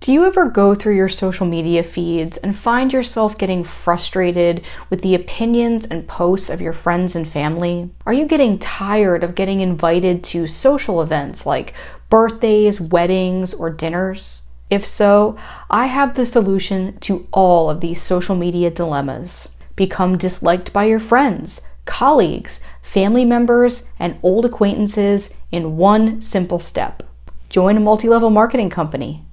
Do you ever go through your social media feeds and find yourself getting frustrated with the opinions and posts of your friends and family? Are you getting tired of getting invited to social events like birthdays, weddings, or dinners? If so, I have the solution to all of these social media dilemmas. Become disliked by your friends, colleagues, family members, and old acquaintances in one simple step. Join a multi-level marketing company.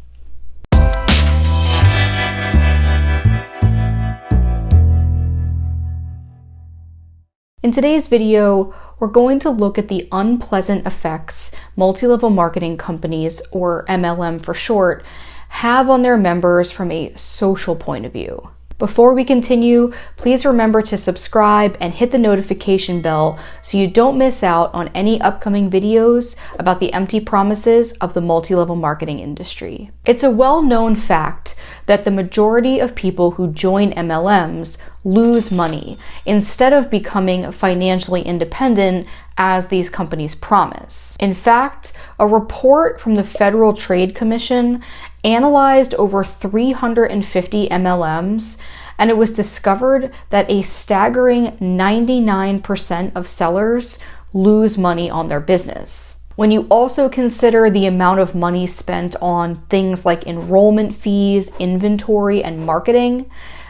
In today's video, we're going to look at the unpleasant effects multi-level marketing companies, or MLM for short, have on their members from a social point of view. Before we continue, please remember to subscribe and hit the notification bell so you don't miss out on any upcoming videos about the empty promises of the multi-level marketing industry. It's a well-known fact that the majority of people who join MLMs lose money instead of becoming financially independent as these companies promise. In fact, a report from the Federal Trade Commission analyzed over 350 MLMs, and it was discovered that a staggering 99% of sellers lose money on their business. When you also consider the amount of money spent on things like enrollment fees, inventory, and marketing,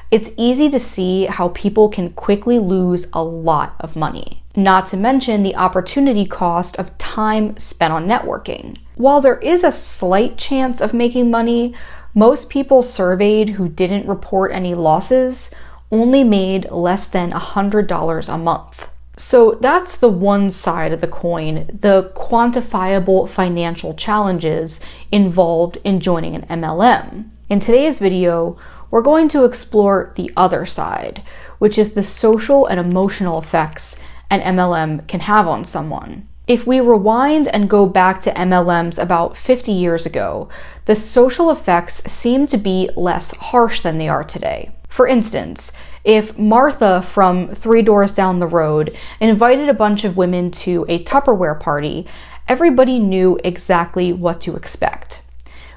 it's easy to see how people can quickly lose a lot of money. Not to mention the opportunity cost of time spent on networking. While there is a slight chance of making money, most people surveyed who didn't report any losses only made less than $100 a month. So that's the one side of the coin, the quantifiable financial challenges involved in joining an MLM. In today's video, we're going to explore the other side, which is the social and emotional effects an MLM can have on someone. If we rewind and go back to MLMs about 50 years ago, the social effects seem to be less harsh than they are today. For instance, if Martha from 3 doors down the road invited a bunch of women to a Tupperware party, everybody knew exactly what to expect.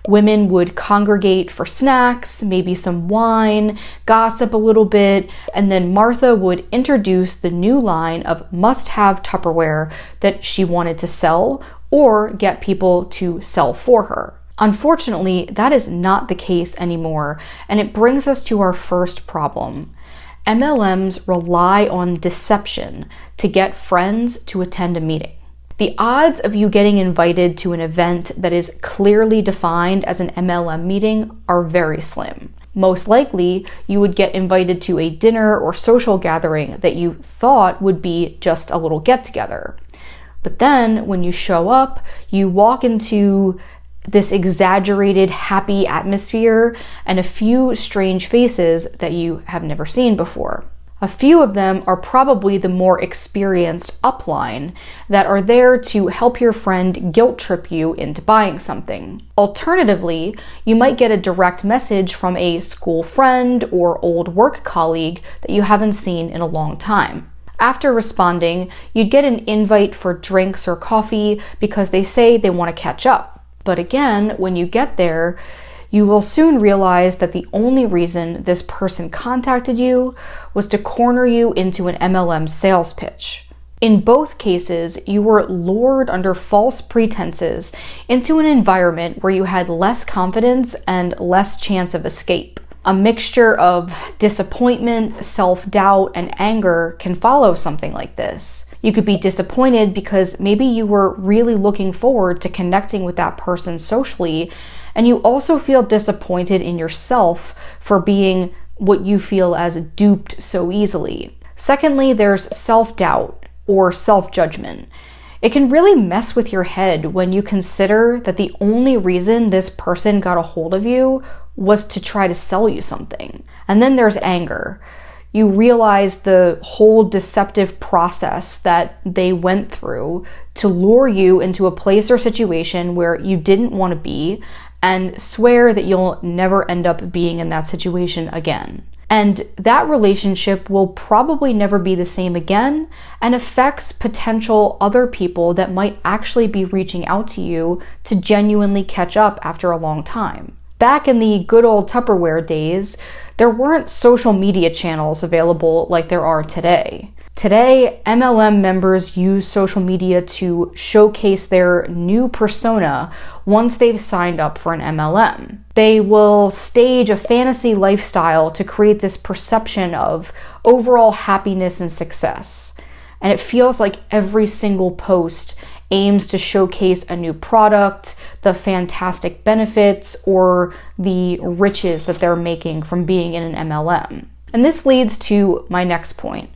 Women would congregate for snacks, maybe some wine, gossip a little bit, and then Martha would introduce the new line of must-have Tupperware that she wanted to sell or get people to sell for her. Unfortunately, that is not the case anymore, and it brings us to our first problem. MLMs rely on deception to get friends to attend a meeting. The odds of you getting invited to an event that is clearly defined as an MLM meeting are very slim. Most likely, you would get invited to a dinner or social gathering that you thought would be just a little get-together. But then, when you show up, you walk into this exaggerated, happy atmosphere and a few strange faces that you have never seen before. A few of them are probably the more experienced upline that are there to help your friend guilt trip you into buying something. Alternatively, you might get a direct message from a school friend or old work colleague that you haven't seen in a long time. After responding, you'd get an invite for drinks or coffee because they say they want to catch up. But again, when you get there, you will soon realize that the only reason this person contacted you was to corner you into an MLM sales pitch. In both cases, you were lured under false pretenses into an environment where you had less confidence and less chance of escape. A mixture of disappointment, self-doubt, and anger can follow something like this. You could be disappointed because maybe you were really looking forward to connecting with that person socially, and you also feel disappointed in yourself for being what you feel as duped so easily. Secondly, there's self-doubt or self-judgment. It can really mess with your head when you consider that the only reason this person got a hold of you was to try to sell you something. And then there's anger. You realize the whole deceptive process that they went through to lure you into a place or situation where you didn't want to be, and swear that you'll never end up being in that situation again. And that relationship will probably never be the same again and affects potential other people that might actually be reaching out to you to genuinely catch up after a long time. Back in the good old Tupperware days, there weren't social media channels available like there are today. Today, MLM members use social media to showcase their new persona once they've signed up for an MLM. They will stage a fantasy lifestyle to create this perception of overall happiness and success. And it feels like every single post aims to showcase a new product, the fantastic benefits, or the riches that they're making from being in an MLM. And this leads to my next point.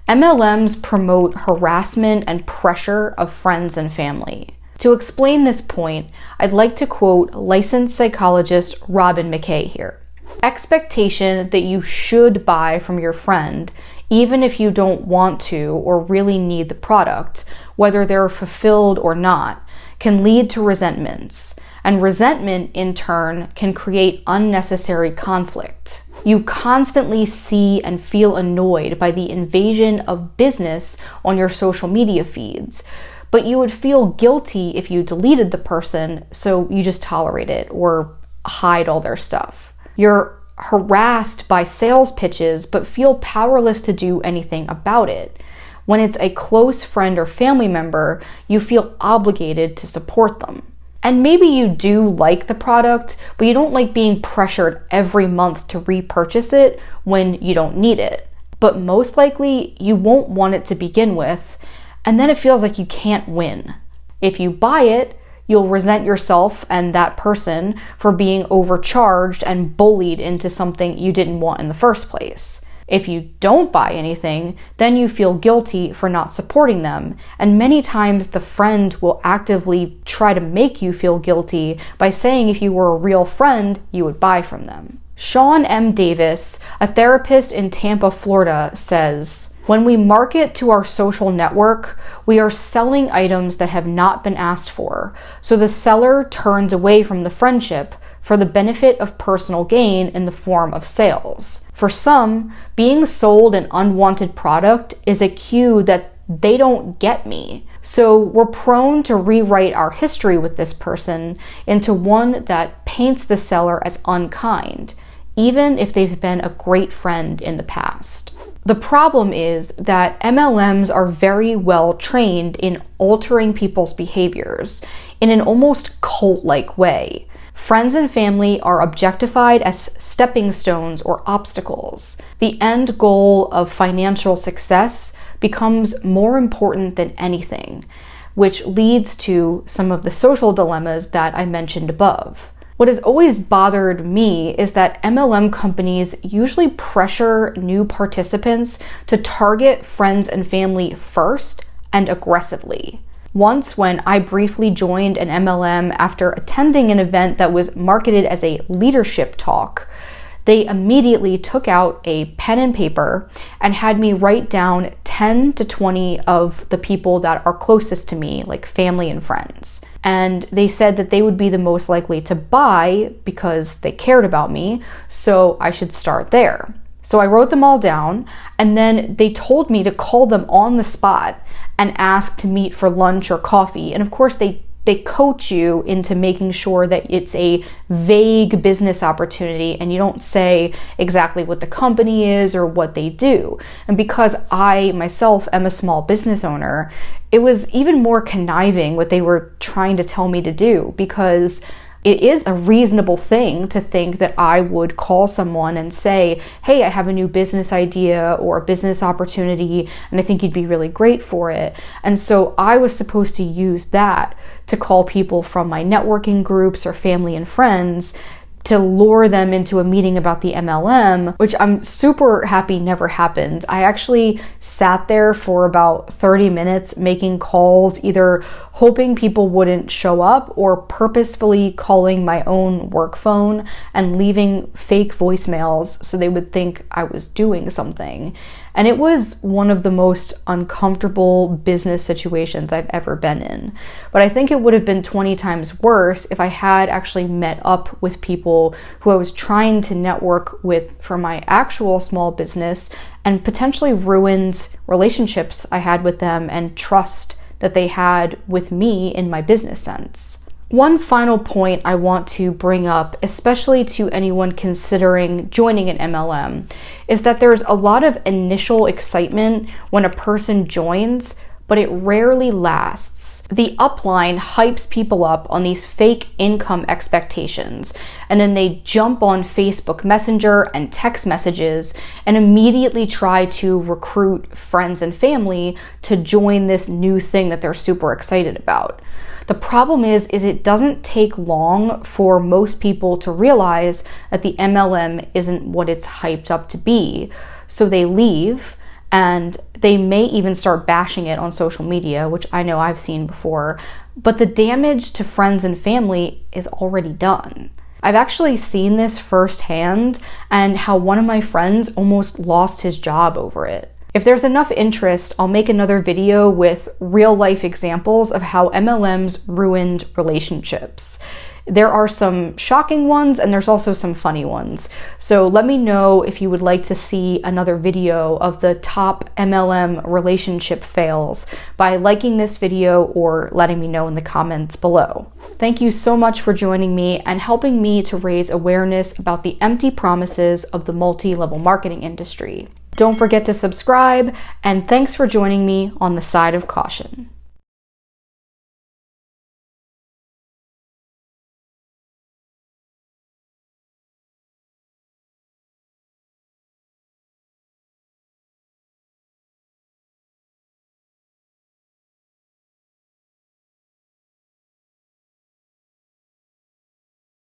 MLMs promote harassment and pressure of friends and family. To explain this point, I'd like to quote licensed psychologist Robin McKay here. Expectation that you should buy from your friend, even if you don't want to or really need the product, whether they're fulfilled or not, can lead to resentments. And resentment, in turn, can create unnecessary conflict. You constantly see and feel annoyed by the invasion of business on your social media feeds, but you would feel guilty if you deleted the person, so you just tolerate it or hide all their stuff. You're harassed by sales pitches, but feel powerless to do anything about it. When it's a close friend or family member, you feel obligated to support them. And maybe you do like the product, but you don't like being pressured every month to repurchase it when you don't need it. But most likely, you won't want it to begin with, and then it feels like you can't win. If you buy it, you'll resent yourself and that person for being overcharged and bullied into something you didn't want in the first place. If you don't buy anything, then you feel guilty for not supporting them, and many times the friend will actively try to make you feel guilty by saying if you were a real friend, you would buy from them. Sean M. Davis, a therapist in Tampa, Florida, says, "When we market to our social network, we are selling items that have not been asked for, so the seller turns away from the friendship for the benefit of personal gain in the form of sales. For some, being sold an unwanted product is a cue that they don't get me. So we're prone to rewrite our history with this person into one that paints the seller as unkind, even if they've been a great friend in the past." The problem is that MLMs are very well trained in altering people's behaviors in an almost cult-like way. Friends and family are objectified as stepping stones or obstacles. The end goal of financial success becomes more important than anything, which leads to some of the social dilemmas that I mentioned above. What has always bothered me is that MLM companies usually pressure new participants to target friends and family first and aggressively. Once, when I briefly joined an MLM after attending an event that was marketed as a leadership talk, they immediately took out a pen and paper and had me write down 10 to 20 of the people that are closest to me, like family and friends. And they said that they would be the most likely to buy because they cared about me, so I should start there. So I wrote them all down, and then they told me to call them on the spot and ask to meet for lunch or coffee. And of course, they coach you into making sure that it's a vague business opportunity and you don't say exactly what the company is or what they do. And because I myself am a small business owner, it was even more conniving what they were trying to tell me to do, because it is a reasonable thing to think that I would call someone and say, "Hey, I have a new business idea or a business opportunity, and I think you'd be really great for it." And so I was supposed to use that to call people from my networking groups or family and friends to lure them into a meeting about the MLM, which I'm super happy never happened. I actually sat there for about 30 minutes making calls, either hoping people wouldn't show up or purposefully calling my own work phone and leaving fake voicemails so they would think I was doing something. And it was one of the most uncomfortable business situations I've ever been in. But I think it would have been 20 times worse if I had actually met up with people who I was trying to network with for my actual small business and potentially ruined relationships I had with them and trust that they had with me in my business sense. One final point I want to bring up, especially to anyone considering joining an MLM, is that there's a lot of initial excitement when a person joins, but it rarely lasts. The upline hypes people up on these fake income expectations, and then they jump on Facebook Messenger and text messages and immediately try to recruit friends and family to join this new thing that they're super excited about. The problem is it doesn't take long for most people to realize that the MLM isn't what it's hyped up to be. So they leave, and they may even start bashing it on social media, which I know I've seen before, but the damage to friends and family is already done. I've actually seen this firsthand, and how one of my friends almost lost his job over it. If there's enough interest, I'll make another video with real life examples of how MLMs ruined relationships. There are some shocking ones, and there's also some funny ones. So let me know if you would like to see another video of the top MLM relationship fails by liking this video or letting me know in the comments below. Thank you so much for joining me and helping me to raise awareness about the empty promises of the multi-level marketing industry. Don't forget to subscribe, and thanks for joining me on the side of caution.